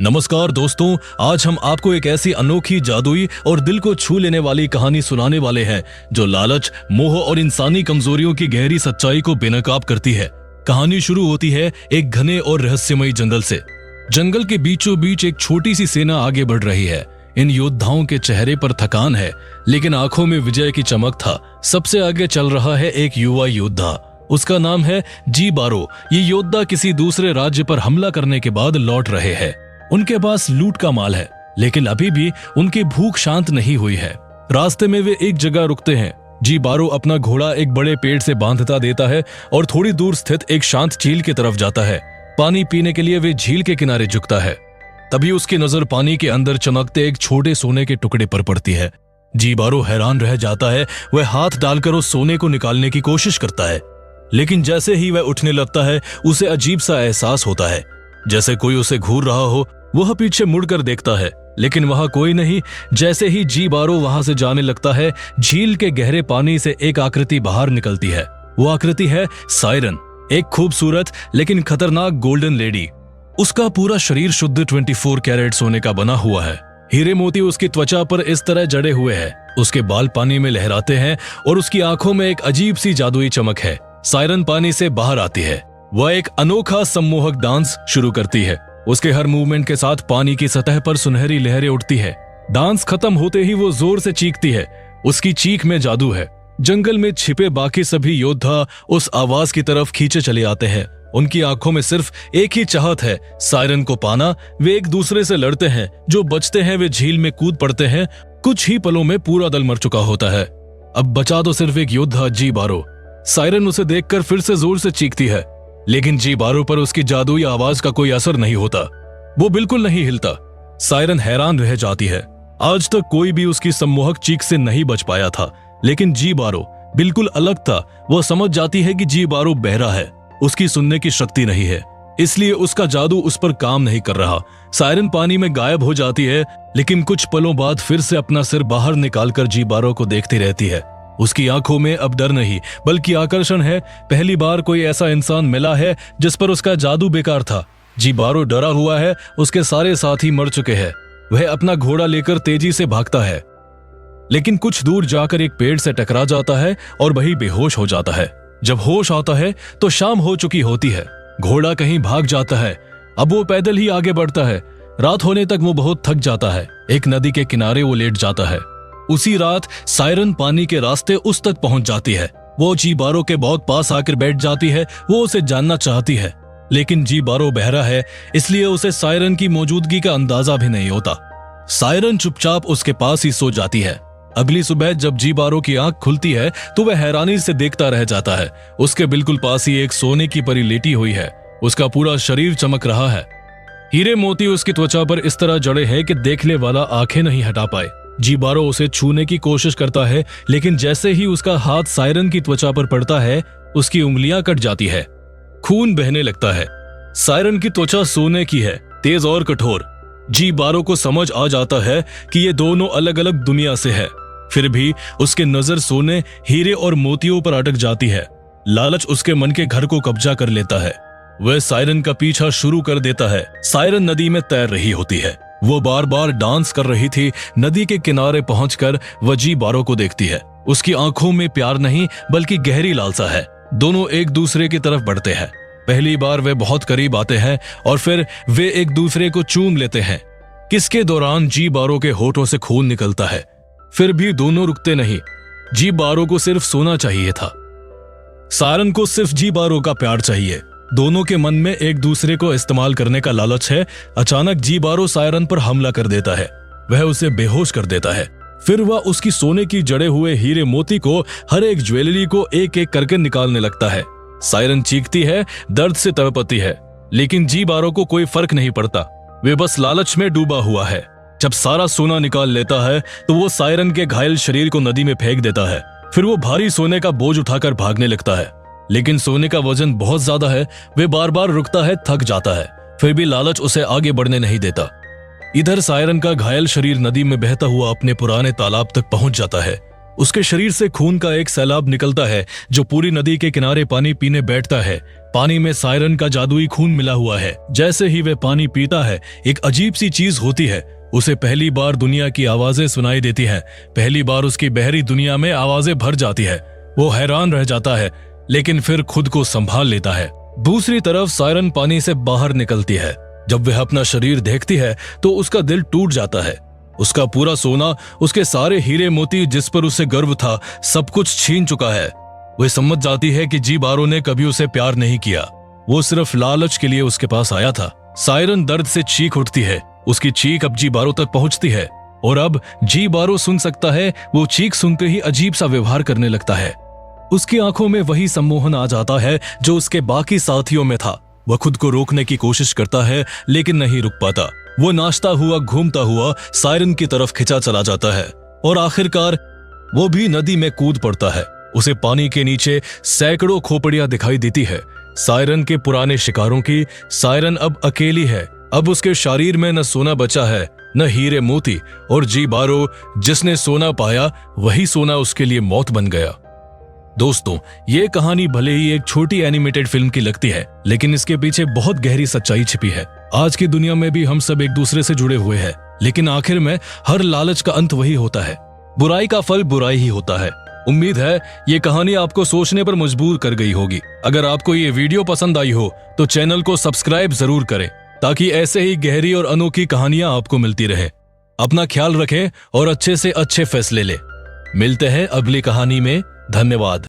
नमस्कार दोस्तों, आज हम आपको एक ऐसी अनोखी, जादुई और दिल को छू लेने वाली कहानी सुनाने वाले हैं जो लालच, मोह और इंसानी कमजोरियों की गहरी सच्चाई को बेनकाब करती है। कहानी शुरू होती है एक घने और रहस्यमयी जंगल से। जंगल के बीचों बीच एक छोटी सी सेना आगे बढ़ रही है। इन योद्धाओं के चेहरे पर थकान है, लेकिन आंखों में विजय की चमक था। सबसे आगे चल रहा है एक युवा योद्धा, उसका नाम है जी बारो। ये योद्धा किसी दूसरे राज्य पर हमला करने के बाद लौट रहे हैं। उनके पास लूट का माल है, लेकिन अभी भी उनकी भूख शांत नहीं हुई है। रास्ते में वे एक जगह रुकते हैं। जी बारो अपना घोड़ा एक बड़े पेड़ से बांधता देता है और थोड़ी दूर स्थित एक शांत झील की तरफ जाता है। पानी पीने के लिए वे झील के किनारे झुकता है। तभी उसकी नजर पानी के अंदर चमकते एक छोटे सोने के टुकड़े पर पड़ती है। जी बारो हैरान रह जाता है। वह हाथ डालकर उस सोने को निकालने की कोशिश करता है, लेकिन जैसे ही वह उठने लगता है उसे अजीब सा एहसास होता है, जैसे कोई उसे घूर रहा हो। वह पीछे मुड़कर देखता है, लेकिन वहां कोई नहीं। जैसे ही जी बारो वहां से जाने लगता है, झील के गहरे पानी से एक आकृति बाहर निकलती है। वो आकृति है सायरन, एक खूबसूरत लेकिन खतरनाक गोल्डन लेडी। उसका पूरा शरीर शुद्ध 24 कैरेट सोने का बना हुआ है। हीरे मोती उसकी त्वचा पर इस तरह जड़े हुए हैं। उसके बाल पानी में लहराते हैं और उसकी आंखों में एक अजीब सी जादुई चमक है। सायरन पानी से बाहर आती है। वह एक अनोखा सम्मोहक डांस शुरू करती है। उसके हर मूवमेंट के साथ पानी की सतह पर सुनहरी लहरें उठती है। डांस खत्म होते ही वो जोर से चीखती है। उसकी चीख में जादू है। जंगल में छिपे बाकी सभी योद्धा उस आवाज की तरफ खींचे चले आते हैं। उनकी आंखों में सिर्फ एक ही चाहत है, सायरन को पाना। वे एक दूसरे से लड़ते हैं। जो बचते हैं वे झील में कूद पड़ते हैं। कुछ ही पलों में पूरा दल मर चुका होता है। अब बचा तो सिर्फ एक योद्धा, जी बारो। सायरन उसे देखकर फिर से जोर से चीखती है, लेकिन जी बारो पर उसकी जादुई आवाज का कोई असर नहीं होता। वो बिल्कुल नहीं हिलता। सायरन हैरान रह जाती है। आज तक कोई भी उसकी सम्मोहक चीख से नहीं बच पाया था, लेकिन जी बारो बिल्कुल अलग था। वह समझ जाती है कि जी बारो बहरा है, उसकी सुनने की शक्ति नहीं है, इसलिए उसका जादू उस पर काम नहीं कर रहा। सायरन पानी में गायब हो जाती है, लेकिन कुछ पलों बाद फिर से अपना सिर बाहर निकालकर जी बारो को देखती रहती है। उसकी आंखों में अब डर नहीं बल्कि आकर्षण है। पहली बार कोई ऐसा इंसान मिला है जिस पर उसका जादू बेकार था। जी बारो डरा हुआ है। उसके सारे साथी मर चुके हैं। वह अपना घोड़ा लेकर तेजी से भागता है, लेकिन कुछ दूर जाकर एक पेड़ से टकरा जाता है और वही बेहोश हो जाता है। जब होश आता है तो शाम हो चुकी होती है। घोड़ा कहीं भाग जाता है। अब वो पैदल ही आगे बढ़ता है। रात होने तक वो बहुत थक जाता है। एक नदी के किनारे वो लेट जाता है। उसी रात सायरन पानी के रास्ते उस तक पहुंच जाती है। वो जी बारो के बहुत पास आकर बैठ जाती है। वो उसे जानना चाहती है, लेकिन जी बारो बहरा है, इसलिए उसे सायरन की मौजूदगी का अंदाजा भी नहीं होता। सायरन चुपचाप उसके पास ही सो जाती है। अगली सुबह जब जी बारो की आंख खुलती है तो वह हैरानी से देखता रह जाता है। उसके बिल्कुल पास ही एक सोने की परी लेटी हुई है। उसका पूरा शरीर चमक रहा है। हीरे मोती उसकी त्वचा पर इस तरह जड़े हैं कि देखने वाला आंखें नहीं हटा पाए। जी बारो उसे छूने की कोशिश करता है, लेकिन जैसे ही उसका हाथ सायरन की त्वचा पर पड़ता है, उसकी उंगलियां कट जाती है। खून बहने लगता है। सायरन की त्वचा सोने की है, तेज और कठोर। जी बारो को समझ आ जाता है कि ये दोनों अलग अलग दुनिया से है। फिर भी उसकी नजर सोने, हीरे और मोतियों पर अटक जाती है। लालच उसके मन के घर को कब्जा कर लेता है। वह सायरन का पीछा शुरू कर देता है। सायरन नदी में तैर रही होती है। वो बार बार डांस कर रही थी। नदी के किनारे पहुंचकर वह जी बारो को देखती है। उसकी आंखों में प्यार नहीं बल्कि गहरी लालसा है। दोनों एक दूसरे की तरफ बढ़ते हैं। पहली बार वे बहुत करीब आते हैं और फिर वे एक दूसरे को चूम लेते हैं। किसके दौरान जी बारो के होठों से खून निकलता है। फिर भी दोनों रुकते नहीं। जी बारो को सिर्फ सोना चाहिए था। सायरन को सिर्फ जी बारो का प्यार चाहिए। दोनों के मन में एक दूसरे को इस्तेमाल करने का लालच है। अचानक जी बारो सायरन पर हमला कर देता है। वह उसे बेहोश कर देता है। फिर वह उसकी सोने की जड़े हुए हीरे मोती को, हर एक ज्वेलरी को एक एक करके निकालने लगता है। सायरन चीखती है, दर्द से तड़पती है, लेकिन जी बारो को कोई फर्क नहीं पड़ता। वे बस लालच में डूबा हुआ है। जब सारा सोना निकाल लेता है तो वो सायरन के घायल शरीर को नदी में फेंक देता है। फिर वो भारी सोने का बोझ उठाकर भागने लगता है, लेकिन सोने का वजन बहुत ज्यादा है। वे बार बार रुकता है, थक जाता है, फिर भी लालच उसे आगे बढ़ने नहीं देता। इधर सायरन का घायल शरीर नदी में बहता हुआ अपने पुराने तालाब तक पहुंच जाता है। उसके शरीर से खून का एक सैलाब निकलता है जो पूरी नदी के किनारे पानी पीने बैठता है। पानी में सायरन का जादुई खून मिला हुआ है। जैसे ही वह पानी पीता है, एक अजीब सी चीज होती है। उसे पहली बार दुनिया की आवाजें सुनाई देती हैं। पहली बार उसकी बहरी दुनिया में आवाजें भर जाती है। वो हैरान रह जाता है, लेकिन फिर खुद को संभाल लेता है। दूसरी तरफ सायरन पानी से बाहर निकलती है। जब वह अपना शरीर देखती है तो उसका दिल टूट जाता है। उसका पूरा सोना, उसके सारे हीरे मोती जिस पर उसे गर्व था, सब कुछ छीन चुका है। वह समझ जाती है कि जी बारो ने कभी उसे प्यार नहीं किया। वो सिर्फ लालच के लिए उसके पास आया था। सायरन दर्द से चीख उठती है। उसकी चीख अब जी बारो तक पहुंचती है और अब जी बारो सुन सकता है। वो चीख सुनते ही अजीब सा व्यवहार करने लगता है। उसकी आंखों में वही सम्मोहन आ जाता है जो उसके बाकी साथियों में था। वह खुद को रोकने की कोशिश करता है, लेकिन नहीं रुक पाता। वो नाचता हुआ, घूमता हुआ सायरन की तरफ खिंचा चला जाता है और आखिरकार वो भी नदी में कूद पड़ता है। उसे पानी के नीचे सैकड़ों खोपड़ियां दिखाई देती है, सायरन के पुराने शिकारों की। सायरन अब अकेली है। अब उसके शरीर में न सोना बचा है, न हीरे मोती, और जी बारो जिसने सोना पाया वही सोना उसके लिए मौत बन गया। दोस्तों, ये कहानी भले ही एक छोटी एनिमेटेड फिल्म की लगती है, लेकिन इसके पीछे बहुत गहरी सच्चाई छिपी है। आज की दुनिया में भी हम सब एक दूसरे से जुड़े हुए हैं, लेकिन आखिर में हर लालच का अंत वही होता है। बुराई का फल बुराई ही होता है। उम्मीद है ये कहानी आपको सोचने पर मजबूर कर गई होगी। अगर आपको ये वीडियो पसंद आई हो तो चैनल को सब्सक्राइब जरूर करें, ताकि ऐसे ही गहरी और अनोखी कहानियां आपको मिलती रहे। अपना ख्याल रखें और अच्छे से अच्छे फैसले लें। मिलते हैं अगली कहानी में। धन्यवाद।